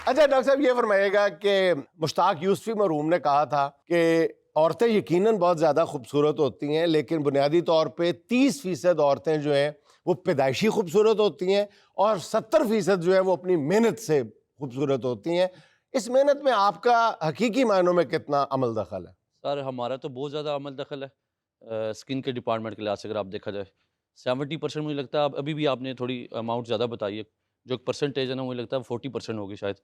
अच्छा डॉक्टर साहब ये फरमाइएगा कि मुश्ताक यूसुफी मरहूम ने कहा था कि औरतें यकीनन बहुत ज़्यादा खूबसूरत होती हैं, लेकिन बुनियादी तौर पे 30% औरतें जो हैं वो पैदाइशी खूबसूरत होती हैं और 70% जो है वो अपनी मेहनत से खूबसूरत होती हैं। इस मेहनत में आपका हकीकी मायनों में कितना अमल दखल है? सर हमारा तो बहुत ज़्यादा अमल दखल है स्किन के डिपार्टमेंट के लिहाज से। अगर आप देखा जाए 70% मुझे लगता है, अभी भी आपने थोड़ी अमाउंट ज़्यादा बताई है, जो एक परसेंटेज है ना मुझे लगता है 40% होगी शायद।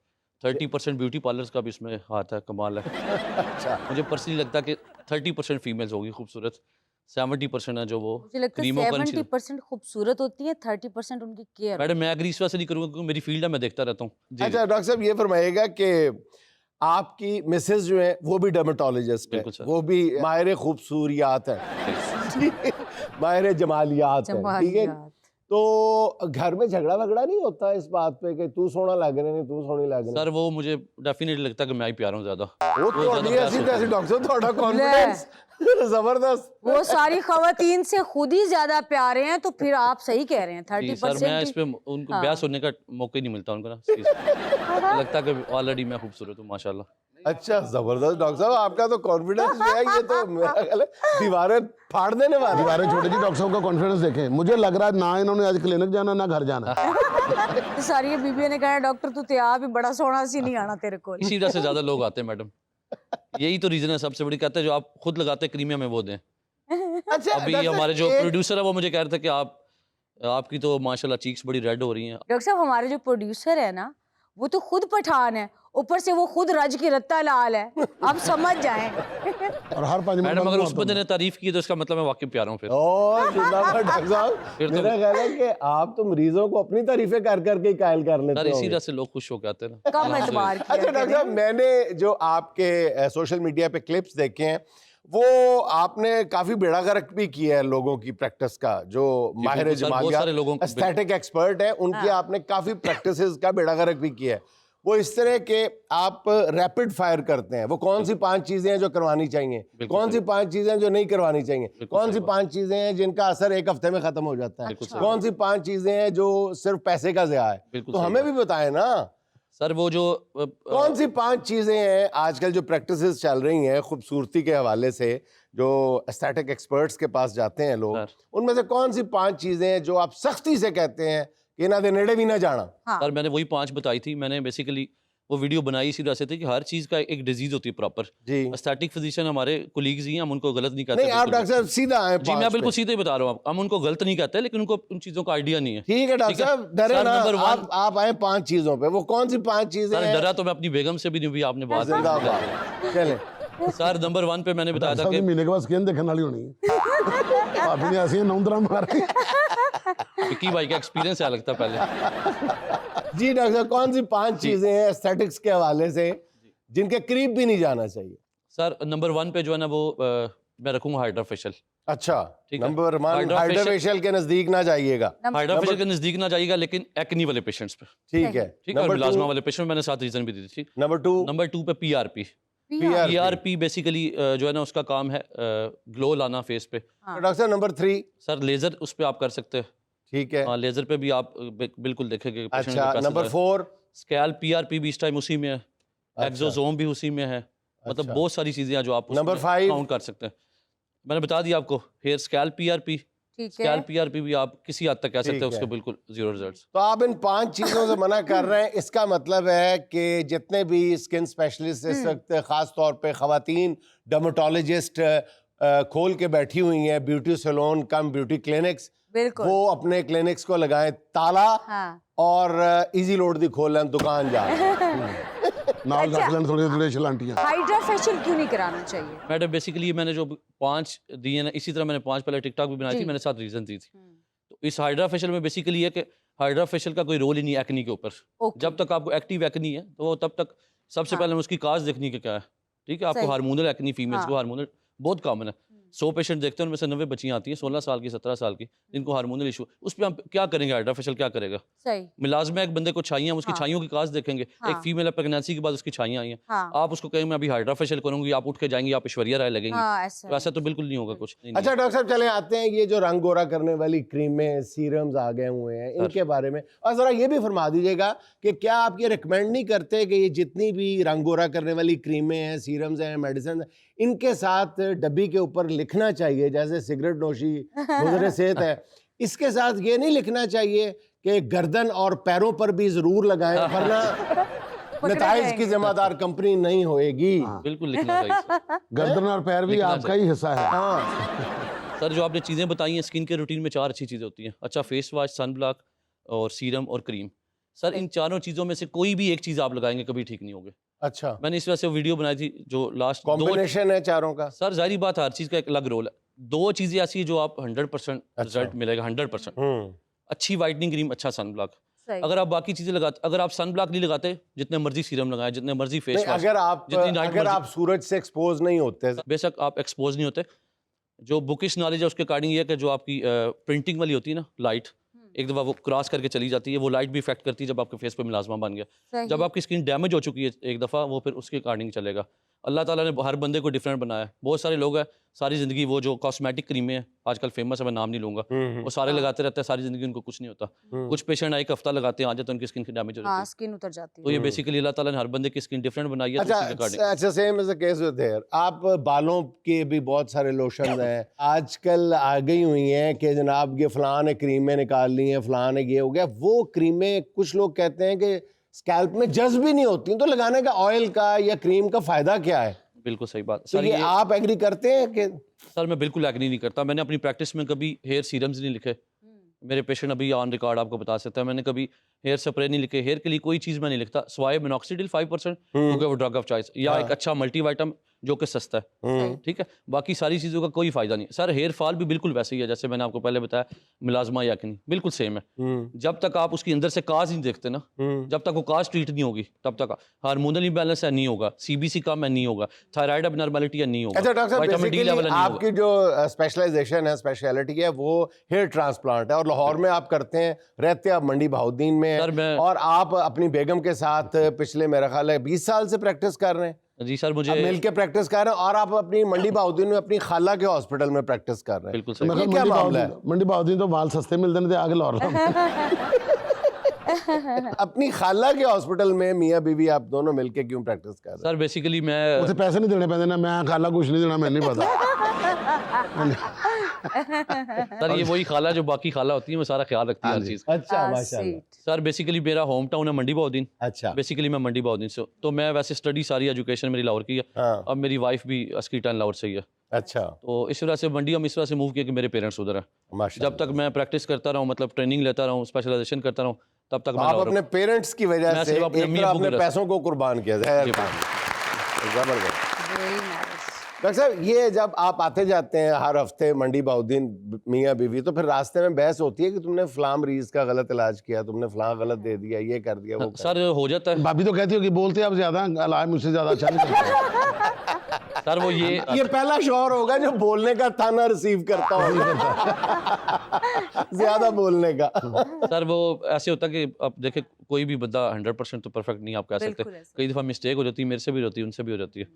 30% ब्यूटी पार्लर्स का भी इसमें हाथ है, कमाल है। अच्छा, मुझे पर्सनली लगता है कि 30% फीमेल्स होगी खूबसूरत, 70% है जो वो मुझे लगता है क्रीमों का 70% खूबसूरत होती है, 30% उनकी केयर। मैडम मैं अगर इस वजह से नहीं करूँगा क्योंकि मेरी फील्ड है, मैं देखता रहता हूँ जी। अच्छा डॉक्टर साहब ये फरमाइएगा कि आपकी मिसेस जो है वो भी डर्मेटोलॉजिस्ट है, बिल्कुल सर। वो भी माहिर खूबसूरियात है, माहिर जमालियात है, ठीक है। जमालियात। तो घर में झगड़ा वगड़ा नहीं होता इस बात पे कि तू सोना लग रहा नहीं, तू सोनी लग रही? सर वो मुझे डेफिनेटली लगता है कि मैं ही प्यारा हूँ ज़्यादा। वो बहुत ज़्यादा तो प्यार ऐसी से होता तैसी है। डॉक्टर साहब थोड़ा कॉन्फिडेंस जबरदस्त। वो सारी खवातीन से खुद ही ज्यादा प्यारे हैं, तो फिर आप सही कह रहे हैं। जी सर, 30% मैं इस पे उनको बहस होने का मौका ही नहीं मिलता उनको ना इस चीज़ पे। लगता है कि ऑलरेडी मैं खूबसूरत हूँ माशाल्लाह। अच्छा जबरदस्त डॉक्टर साहब, आपका तो कॉन्फिडेंस जो है ये तो मेरा ख्याल है दीवारें फाड़ देने वाला है। दीवारें छोटी जी, डॉक्टर साहब का कॉन्फिडेंस देखें। मुझे लग रहा है ना इन्होंने आज क्लिनिक जाना ना घर जाना। तो सारी बीबी ने कहा डॉक्टर तू तैयार भी बड़ा सोना सी नहीं आना तेरे को। इसी वजह से ज़्यादा लोग आते हैं मैडम, यही तो रीज़न है सबसे बड़ी। कहते हैं जो आप खुद लगाते हैं क्रीम हमें वो दें। अच्छा अभी डॉक्टर हमारे जो एक- प्रोड्यूसर है वो मुझे कह रहे थे कि आपकी तो माशाल्लाह चीक्स बड़ी रेड हो रही हैं। डॉक्टर साहब हमारे जो प्रोड्यूसर है ना, वो तो खुद पठान है, ऊपर से वो खुद रज की रत्ता लाल है। आप समझ जाएं। और हर 5 मिनट मैडम बाद अगर वो उस आता बंदे है। ने तारीफ की है तो इसका मतलब मैं वाकई प्यारा हूँ फिर। ओ जिंदाबाद डॉक्टर साहब, फिर तो- मेरा ख्याल है कि आप तो मरीजों को अपनी तारीफें कर करके ही कायल कर सर लेते इसी होंगे। वजह से लोग खुश होकर आते हैं ना। कम एतबार किया अच्छा डॉक्टर साहब, करें। मैंने जो आपके सोशल मीडिया पे क्लिप्स देखे हैं वो आपने काफी बेड़ा गर्क भी किया है लोगों की प्रैक्टिस का। जो माहिर बिल्कुल सर, बहुत सारे लोगों जमालियात एस्थेटिक एक्सपर्ट है उनकी हाँ। आपने काफी प्रैक्टिसेस का बेड़ा गर्क भी किया है। वो इस तरह के आप रैपिड फायर करते हैं, वो कौन सी 5 चीजें हैं जो करवानी चाहिए, बिल्कुल कौन सी सही। 5 चीजें हैं जो नहीं करवानी चाहिए, बिल्कुल कौन सही सी बात। 5 चीजें हैं जिनका असर 1 हफ्ते में खत्म हो जाता है, बिल्कुल सही कौन सी 5 चीजें हैं जो सिर्फ पैसे का ज़िया है। बिल्कुल तो सही हमें बात। भी बताएं ना सर वो जो कौन सी 5 चीजें हैं आजकल जो प्रैक्टिसेस चल रही हैं खूबसूरती के हवाले से, जो एस्थेटिक एक्सपर्ट्स के पास जाते हैं लोग, सर। उनमें से कौन सी 5 चीजें हैं जो आप सख्ती से कहते हैं कि ना दे नेड़े भी ना जाना? हाँ। सर मैंने वही 5 बताई थी। मैंने बेसिकली वो वीडियो बनाई इसी वजह से थी कि हर चीज़ का एक डिजीज होती है प्रॉपर। जी एस्थेटिक फिजिशियन हमारे कोलीग्स ही हैं, हम उनको गलत नहीं कहते। नहीं, आप बिल्कुल डॉक्टर साहब सीधा आए भी। जी मैं बिल्कुल सीधे ही बता रहा हूँ, हम उनको गलत नहीं कहते, लेकिन उनको उन चीज़ों का आइडिया नहीं है। ठीक है डॉक्टर साहब, डरे सर, ना। नंबर 1 आप आए 5 चीजों पे, वो कौन सी 5 चीजें सर हैं? डरा तो मैं अपनी बेगम से भी नहीं, भी आपने बात की। जिंदाबाद। चलें। सर नंबर 1 पे मैंने बताया था डॉक्टर साहब कि की महीने के बाद स्किन देखने वाली होनी है। भाभी ने ऐसी नौंदरा मारी। विक्की भाई का एक्सपीरियंस है लगता है पहले। जी डॉक्टर साहब, कौन सी 5 चीजें हैं एस्थेटिक्स के हवाले से जिनके करीब भी नहीं जाना चाहिए? सर नंबर 1 पे जो है ना वो मैं रखूंगा हाइड्रा फेशियल। अच्छा, ठीक है। नंबर 1 हाइड्रा हाइड्रोफेशियल के नजदीक ना जाइएगा। हाइड्रा फेशियल के नजदीक ना जाइएगा, लेकिन एक्नी वाले पेशेंट्स पे, ठीक है। ठीक है, और नंबर मिलाजमा 2 वाले पेशेंट मैंने 7 रीजन भी दी थी। नंबर 2 नंबर 2 पे पीआरपी। PRP। पीआरपी बेसिकली जो है ना उसका काम है ग्लो लाना फेस पे। डॉक्टर साहब नंबर 3 सर लेजर उस पे आप कर सकते हैं। ठीक है। हाँ लेजर पे भी आप बिल्कुल देखेंगे patient अच्छा, के पैसे नंबर जाए। 4 स्कैल्प पीआरपी भी इस टाइम उसी में है। एक्सोसोम भी उसी में है। मतलब अच्छा। बहुत सारी चीजें हैं जो आप नंबर उसमें 5 काउंट कर सकते हैं। मैंने बता दिया आपको, हेयर स्कैल्प पीआरपी। ठीक है। स्कैल्प पीआरपी भी आप किसी हद तक कह सकते ठीक हैं उसके है। बिल्कुल जीरो रिजल्ट्स। तो आप इन 5 चीजों से मना कर रहे हैं, इसका मतलब है कि जितने भी स्किन स्पेशलिस्ट इस वक्त खास तौर पे खवातीन डर्मेटोलॉजिस्ट खोल के बैठी हुई हैं, ब्यूटी सैलून कम ब्यूटी क्लिनिक्स, बिल्कुल। वो अपने क्लिनिक्स को लगाएं ताला हाँ। और इजी लोड दी खोल लें दुकान जा। नाल रख लें थोड़ी थोड़ी छलांटियां। हाइड्रा फेशियल क्यों नहीं कराना चाहिए? मैडम बेसिकली मैंने जो 5 दिए ना, इसी तरह मैंने 5 पहले टिकटॉक भी बनाई थी, जी। मैंने 7 रीजन दी थी। तो इस हाइड्रा फेशियल में बेसिकली ये कि हाइड्रा फेशियल का कोई रोल ही नहीं है एक्नी के ऊपर। ओके। जब तक आपको एक्टिव एक्नी है तो तब तक सबसे हाँ। पहले उसकी काज देखनी कि क्या है। ठीक है, आपको सही। हार्मोनल एक्नी फीमेल्स हाँ। को हार्मोनल बहुत कॉमन है। 100 पेशेंट देखते हैं, उनमें से 90 बच्चियां आती हैं 16 साल की, 17 साल की, जिनको हार्मोनल इशू, उस पर हम क्या करेंगे? हाइड्रा फेशियल क्या करेगा? सही। मिलाजमा एक बंदे को छाइयाँ, उसकी हाँ। छाइयों की काज देखेंगे। एक हाँ। फीमेल प्रेगनेंसी के बाद उसकी छाइयाँ आई हैं, हाँ आप उसको कहेंगे मैं अभी हाइड्रा फेशियल करूंगी, आप उठ के जाएंगी, आप ऐश्वर्या राय लगेंगी। हाँ, ऐसा तो ऐसा तो बिल्कुल नहीं होगा कुछ। नहीं, अच्छा डॉक्टर साहब, चले आते हैं ये जो रंग गोरा करने वाली क्रीमें, सीरम्स आ गए हुए हैं, इनके बारे में और जरा ये भी फरमा दीजिएगा कि क्या आप ये रिकमेंड नहीं करते कि ये जितनी भी रंग गोरा करने वाली क्रीमें हैं, सीरम्स हैं, मेडिसिन, इनके साथ डब्बी के ऊपर लिखना चाहिए, जैसे सिगरेट नोशी मुजरे सेहत है, इसके साथ ये नहीं लिखना चाहिए कि गर्दन और पैरों पर भी जरूर लगाएं, वरना नताइज की जिम्मेदार कंपनी नहीं होएगी। बिल्कुल लिखना चाहिए सर। गर्दन और पैर भी लिखना आपका ही हिस्सा है। हाँ, सर जो आपने चीज़ें बताई हैं, स्किन के रूटीन में 4 अच्छी चीज़ें होती हैं। अच्छा, फेस वॉश, सन ब्लॉक और सीरम और क्रीम। सर इन चारों चीज़ों में से कोई भी एक चीज़ आप लगाएंगे कभी ठीक नहीं होगे। अच्छा, मैंने इस वजह से वीडियो बनाई थी जो लास्ट 2। कॉम्बिनेशन है चारों का। सर जाहिर बात है, हर चीज़ का एक अलग रोल है। 2 चीज़ें ऐसी हैं जो आप 100% रिजल्ट मिलेगा, 100%। अच्छी वाइटनिंग क्रीम, अच्छा सन ब्लॉक। सही। अगर आप बाकी चीज़ें लगाते, अगर आप सन ब्लॉक नहीं लगाते, जितने मर्जी सीरम लगाएं, जितने मर्जी फेस नहीं, वॉश, जितनी नाइट अगर आप सूरज से एक्सपोज नहीं होते, बेशक आप एक्सपोज नहीं होते। जो बुकिश नॉलेज है उसके अकॉर्डिंग ये है कि जो आपकी प्रिंटिंग वाली होती है ना लाइट, एक दफ़ा वो क्रॉस करके चली जाती है, वो लाइट भी इफेक्ट करती है जब आपके फेस पे मिलाजमा बन गया। सही। जब आपकी स्किन डैमेज हो चुकी है एक दफ़ा, वो फिर उसके अकॉर्डिंग चलेगा। अल्लाह ताला ने हर बंदे को डिफरेंट बनाया है। बहुत सारे लोग हैं सारी ज़िंदगी वो जो कॉस्मेटिक क्रीमें हैं आजकल फेमस है, मैं नाम नहीं लूँगा, वो सारे लगाते रहते हैं सारी ज़िंदगी, उनको कुछ नहीं होता। कुछ पेशेंट एक हफ्ता लगाते हैं, आ जाते हैं उनकी स्किन की डैमेज हो जाती हाँ, है। स्किन उतर जाती तो है। ये बेसिकली अल्लाह ताला ने हर बंदे की स्किन डिफरेंट बनाई है, तो अच्छा उसके अकॉर्डिंग। अच्छा, same as the case with hair. आप बालों के भी बहुत सारे लोशन हैं आजकल आ गई हुई हैं कि जनाब ये फलां ने क्रीमें निकाल ली हैं, फलां ने ये हो गया, वो क्रीमें कुछ लोग कहते हैं कि स्कैल्प में जज्ब भी नहीं होती, तो लगाने का ऑयल का या क्रीम का फायदा क्या है? बिल्कुल सही बात तो सर। ये आप एग्री करते हैं कि सर मैं बिल्कुल एग्री नहीं करता। मैंने अपनी प्रैक्टिस में कभी हेयर सीरम्स नहीं लिखे। मेरे पेशेंट अभी ऑन रिकॉर्ड आपको बता सकता है, मैंने कभी हेयर स्प्रे नहीं लिखे। हेयर के लिए कोई चीज़ मैं नहीं लिखता स्वाय मिनॉक्सिडिल 5%, क्योंकि वो ड्रग ऑफ चॉइस, या एक अच्छा मल्टीवाइटम जो कि सस्ता है, ठीक है। बाकी सारी चीज़ों का कोई फायदा नहीं। सर हेयर फॉल भी बिल्कुल वैसे ही है जैसे मैंने आपको पहले बताया, मिलाजमा या कि नहीं, बिल्कुल सेम है। जब तक आप उसके अंदर से काज नहीं देखते ना, जब तक वो काज ट्रीट नहीं होगी, तब तक हार्मोनल इम्बैलेंस है नहीं होगा, सीबीसी कम है नहीं होगा, थायराइड अबनॉर्मलिटी है नहीं होगा। अच्छा डॉक्टर साहब, विटामिन डी बेसिकली लेवल है नहीं होगा। आपकी जो स्पेशलाइजेशन है, स्पेशलिटी है, वो हेयर ट्रांसप्लांट है और लाहौर में आप करते हैं, रहते आप मंडी बहाउद्दीन में सर, मैं- और आप अपनी बेगम के साथ पिछले मेरा ख्याल है 20 साल से प्रैक्टिस कर रहे हैं। जी सर, मुझे आप मिल के प्रैक्टिस कर रहे हैं और आप अपनी मंडी बहाउद्दीन में अपनी खाला के हॉस्पिटल में प्रैक्टिस कर रहे हैं। बिल्कुल मैं सही। ये कहा, क्या मंडी मामला बहाउद्दीन- मंडी बहाउद्दीन तो माल सस्ते मिलते नहीं थे, आगे लाहौर अपनी खाला के हॉस्पिटल में मियाँ बीवी आप दोनों मिलके क्यों प्रैक्टिस कर रहे सर बेसिकली मैं उसे पैसे नहीं देने पैंदे ना, मैं खाला कुछ नहीं देना, मैं नहीं पता। सर ये वही खाला जो बाकी खाला होती है, मैं सारा ख्याल रखती है हर चीज़। हैं? अच्छा हाँ, माशाल्लाह। sweet। सर बेसिकली मेरा होम टाउन है मंडी बहाउद्दीन। अच्छा बेसिकली मैं मंडी बहाउद्दीन से हूँ। तो मैं वैसे स्टडी सारी एजुकेशन मेरी लाहौर की है। हाँ अब मेरी वाइफ भी अस्कीटन लाहौर से ही है। अच्छा तो इस वजह से मंडी हम इस वजह से मूव किया कि मेरे पेरेंट्स उधर हैं। माशाल्लाह। जब तक मैं प्रैक्टिस करता रहूँ, मतलब ट्रेनिंग लेता रहूँ, स्पेशलाइजेशन करता रहूँ, तब तक तो मैं आप लाहौर अपने पेरेंट्स की वजह मैं से सिर्फ अपने एक अम्मी तरह अब्बू अपने की वजह से। पैसों को कुर्बान किया जाए। जी, जबरदस्त। Very nice। डॉक्टर साहब, ये जब आप आते जाते हैं हर हफ्ते मंडी बहाउद्दीन मियाँ बीवी, तो फिर रास्ते में बहस होती है कि तुमने फलां मरीज का गलत इलाज किया, तुमने फलां गलत दे दिया, ये कर दिया, वो कर सर हो जाता है। भाभी तो कहती हो कि बोलते आप ज्यादा, इलाज मुझसे ज्यादा अच्छा नहीं करते। सर वो ये दिया। ये पहला शौहर होगा जो बोलने का ताना रिसीव करता होगा ज्यादा बोलने का। सर वो ऐसे होता है कि अब देखे कोई भी बंदा 100% तो परफेक्ट नहीं आप कह सकते। बिल्कुल ऐसा। कई दफ़ा मिस्टेक हो जाती है, मेरे से भी होती है, उनसे भी हो जाती है,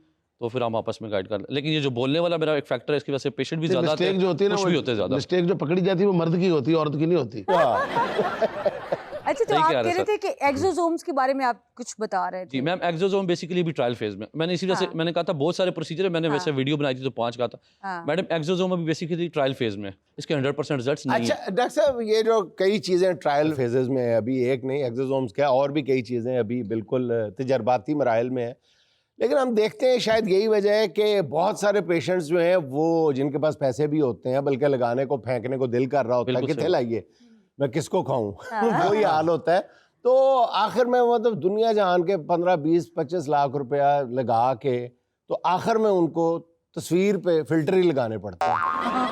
तो फिर हम आपस में गाइड कर लें। लेकिन ये जो बोलने वाला मेरा एक फैक्टर है, इसकी वजह से पेशेंट भी ज़्यादा आते मिस्टेक जो होती है हैं, ना, कुछ भी होते हैं ज़्यादा। मिस्टेक जो पकड़ी जाती है वो मर्द की होती है, औरत की नहीं होती। अच्छा, तो सही आप कह कह रहे रहे थे कि एक्सोसोम्स के बारे में आप कुछ बता रहे थे। जी मैम, एक्सोसोम बेसिकली भी ट्रायल फेज में, मैंने इसी वजह से हाँ। मैंने कहा था बहुत सारे प्रोसीजर है, मैंने वैसे वीडियो बनाई थी तो 5 कहा था। हाँ। मैडम एक्सोसोम अभी बेसिकली ट्रायल फेज में है, इसके 100% रिजल्ट्स नहीं अच्छा है। डॉक्टर साहब, ये जो कई चीज़ें ट्रायल फेजेस में है, अभी एक नहीं एक्सोसोम्स क्या और भी कई चीज़ें अभी बिल्कुल तजर्बाती मराइल में है, लेकिन हम देखते हैं शायद यही वजह है कि बहुत सारे पेशेंट्स जो हैं वो जिनके पास पैसे भी होते हैं, बल्कि लगाने को फेंकने को दिल कर रहा होता है, बिल्कुल कितने सही। लाइए मैं किसको खाऊं वही हाल होता है। तो आखिर में मतलब दुनिया जहान के 15, 20, 25 लाख रुपया लगा के तो आखिर में उनको तस्वीर पे फिल्टर ही लगाने पड़ते हैं,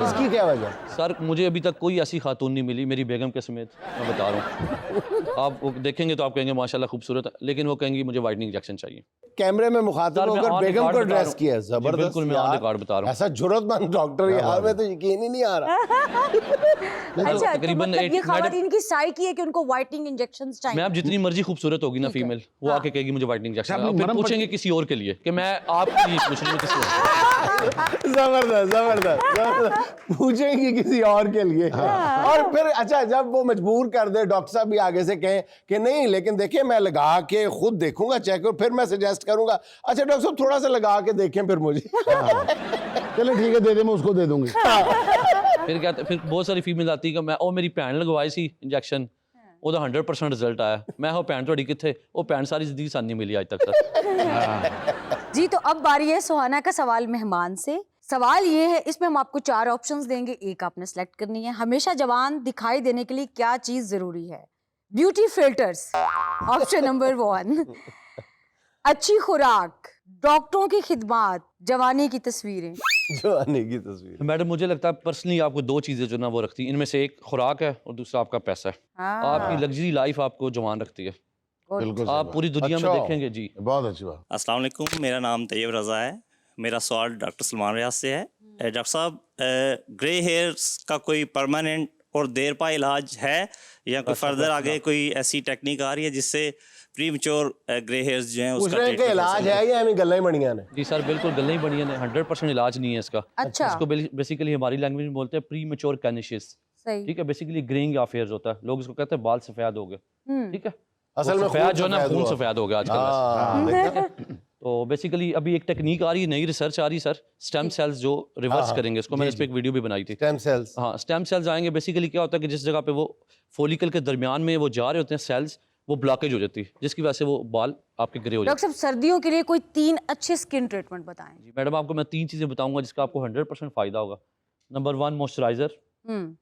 इसकी क्या वजह? सर मुझे अभी तक कोई ऐसी खातून नहीं मिली मेरी बेगम के समेत, मैं बता रहा हूँ। आप वो देखेंगे तो आप कहेंगे माशाल्लाह खूबसूरत है, लेकिन वो कहेंगी मुझे वाइटनिंग इंजेक्शन चाहिए। कैमरे में मुखातिब सर, मैं होकर on बेगम record को बता ड्रेस रहा हूँ। किया है, जी, जबरदस्त बिल्कुल मैं यार। ऑन रिकॉर्ड बता रहा हूँ। ऐसा जरूरतमंद डॉक्टर यार, मैं तो यकीन ही नहीं आ रहा। अच्छा, तो तकरीबन मतलब ये एक खवातीन की साइकी है कि उनको वाइटनिंग इंजेक्शंस चाहिए। मैं आप जितनी मर्जी खूबसूरत होगी ना फीमेल, वो आके कहेगी मुझे वाइटनिंग इंजेक्शन, अपनी फिर मरहम पूछेंगे किसी और के लिए कि मैं आपके लिए पूछ रही हूँ किसी और के लिए। जबरदस्त जबरदस्त, पूछेंगे किसी और के लिए। और फिर अच्छा, जब वो मजबूर कर दे, डॉक्टर साहब भी आगे से कहें कि नहीं लेकिन देखिए मैं लगा के खुद देखूंगा, चेक और फिर मैं सजेस्ट करूंगा, अच्छा डॉक्टर साहब थोड़ा सा लगा के देखें फिर मुझे। चलो ठीक है, दे दे, मैं उसको दे दूंगी। फिर कहते फिर बहुत सारी फीमेल आती है कि मैं ओ मेरी भैन लगवाई सी इंजेक्शन, ਉਹਦਾ 100% ਰਿਜ਼ਲਟ ਆਇਆ। ਮੈਂ ਉਹ ਭੈਣ ਤੁਹਾਡੀ ਕਿੱਥੇ? ਉਹ ਭੈਣ ਸਾਰੀ ਜ਼ਿੰਦਗੀ ਸਾਨੂੰ ਨਹੀਂ ਮਿਲੀ ਅੱਜ ਤੱਕ ਸਰ। जी, तो अब बारी है सुहाना का सवाल मेहमान से। सवाल ये है, इसमें हम आपको 4 ऑप्शंस देंगे, एक आपने सेलेक्ट करनी है। हमेशा जवान दिखाई देने के लिए क्या चीज जरूरी है? Beauty filters, option number 1। अच्छी खुराक, डॉक्टरों की खिदमत, जवानी की तस्वीरें। जवानी की तस्वीर। मैडम मुझे लगता है पर्सनली आपको 2 चीज़ें जो ना वो रखती हैं, इनमें से एक खुराक है और दूसरा आपका पैसा है। हाँ, आपकी लग्जरी लाइफ आपको जवान रखती है, बिल्कुल सही आप बात। पूरी दुनिया में अच्छा। देखेंगे जी। बहुत अच्छी बात। अस्सलाम वालेकुम, मेरा नाम तैयब रज़ा है। मेरा सवाल डॉक्टर सलमान रियाज से है। डॉक्टर साहब, ग्रे हेयर्स का कोई परमानेंट और देर पा इलाज है या कोई फर्दर आगे कोई ऐसी टेक्निक आ रही है जिससे प्रीमेच्योर ग्रे हेयर्स जो हैं पूछ उसका रहे हैं कि treatment हो इलाज सके? है या हमें गल्ला ही बढ़िया ने? जी सर बिल्कुल गले ही बढ़िया ने, 100% इलाज नहीं है इसका। अच्छा, इसको बेसिकली हमारी लैंग्वेज में बोलते हैं प्री मेच्योर कैनिशिस। सही। ठीक है, बेसिकली ग्रेइंग अफेयर्स होता है, लोग इसको कहते हैं बाल सफेद हो गए। ठीक है, असल में सफेद जो है ना खून हुआ। सफेद हो गया आजकल। हाँ, देखा? तो बेसिकली अभी एक टेक्निक आ रही है, नई रिसर्च आ रही है सर, स्टेम सेल्स जो रिवर्स करेंगे इसको। मैंने इस पे एक वीडियो भी बनाई थी। Stem cells. हाँ, स्टेम सेल्स आएंगे, बेसिकली क्या होता है कि जिस जगह पे वो फोलिकल के दरमियान में वो जा रहे होते हैं सेल्स, वो ब्लॉकेज हो जाती है, जिसकी वजह से वो बाल आपके ग्रे हो जाते डॉक्टर साहब, सर्दियों के लिए कोई 3 अच्छे स्किन ट्रीटमेंट बताएं। हैं। जी मैडम, आपको मैं 3 चीज़ें बताऊंगा जिसका आपको 100% फायदा होगा। Number 1 moisturiser,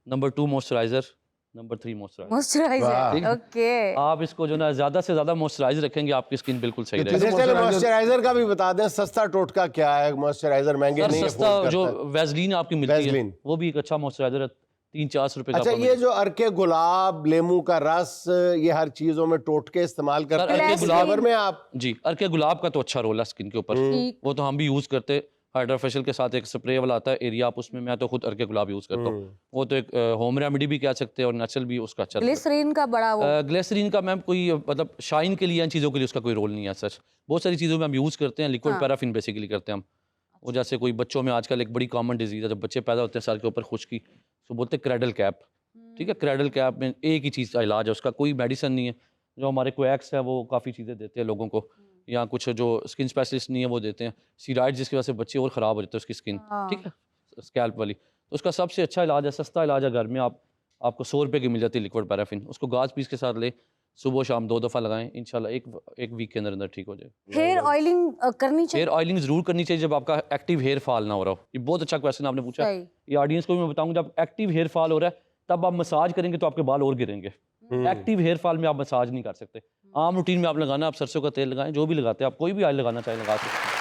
number 2 moisturiser, number 3 moisturiser. Moisturiser, okay. आप इसको जो ना ज़्यादा से ज़्यादा मॉइस्चराइज रखेंगे, आपकी स्किन बिल्कुल सही रहेगी। अच्छा चलो मॉइस्चराइजर का भी बता दें, सस्ता टोटका क्या है? मॉइस्चराइजर महंगे सर नहीं सस्ता afford जो करता है। वैसलीन आपकी मिलती है, वैसलीन। वो भी एक अच्छा मॉइस्चराइजर है, 300-400 रुपए का। अच्छा, आपको ये जो अर्के गुलाब, लेमू का रस, ये हर चीजों में टोटके इस्तेमाल करते अर्के हैं गुलाब फ्लेवर में आप? जी, अर्के गुलाब का तो अच्छा रोल है स्किन के ऊपर, ठीक। वो तो हम भी यूज़ करते। हाइड्रा फेशियल के साथ एक स्प्रे वाला आता है एरिया, आप उसमें, मैं तो खुद अर्के गुलाब यूज़ करता हूँ। वो तो एक होम रेमेडी भी कह सकते हैं और नेचुरल भी उसका अच्छा। ग्लिसरीन का बड़ा वो ग्लिसरीन का मैम कोई मतलब शाइन के लिए इन चीज़ों के लिए उसका कोई रोल नहीं है सच। बहुत सारी चीज़ों में हम यूज़ करते हैं, लिक्विड पैराफिन बेसिकली करते हैं हम। वो जैसे कोई बच्चों में आजकल एक बड़ी कॉमन डिजीज़ है, जब बच्चे पैदा होते हैं सर के ऊपर खुश्की, तो बोलते हैं क्रेडल कैप। ठीक है, क्रेडल कैप में एक ही चीज़ का इलाज है, उसका कोई मेडिसिन नहीं है। जो हमारे क्वैक्स है वो काफ़ी चीज़ें देते हैं लोगों को, या कुछ जो स्किन स्पेशलिस्ट नहीं है वो देते हैं स्टीरॉइड, जिसकी वजह से बच्चे और ख़राब हो जाते हैं उसकी स्किन। ठीक है, स्कैल्प वाली, तो उसका सबसे अच्छा इलाज है, सस्ता इलाज है, घर में आपको 100 रुपये की मिल जाती है लिक्विड पैराफिन। उसको गाज पीस के साथ ले, सुबह शाम 2 दफ़ा लगाएं, इंशाल्लाह एक वीक के अंदर अंदर ठीक हो जाए। हेयर ऑयलिंग करनी चाहिए। हेयर ऑयलिंग ज़रूर करनी चाहिए जब आपका एक्टिव हेयर फॉल ना हो रहा हो। ये बहुत अच्छा क्वेश्चन आपने पूछा। सही। ये ऑडियंस को भी मैं बताऊंगा, जब एक्टिव हेयर फॉल हो रहा है तब आप मसाज करेंगे तो आपके बाल और गिरेंगे। एक्टिव हेयर फॉल में आप मसाज नहीं कर सकते। आम रूटीन में आप लगाना, आप सरसों का तेल लगाएं, जो भी लगाते हैं आप, कोई भी ऑयल लगाना चाहे लगा सकते हैं।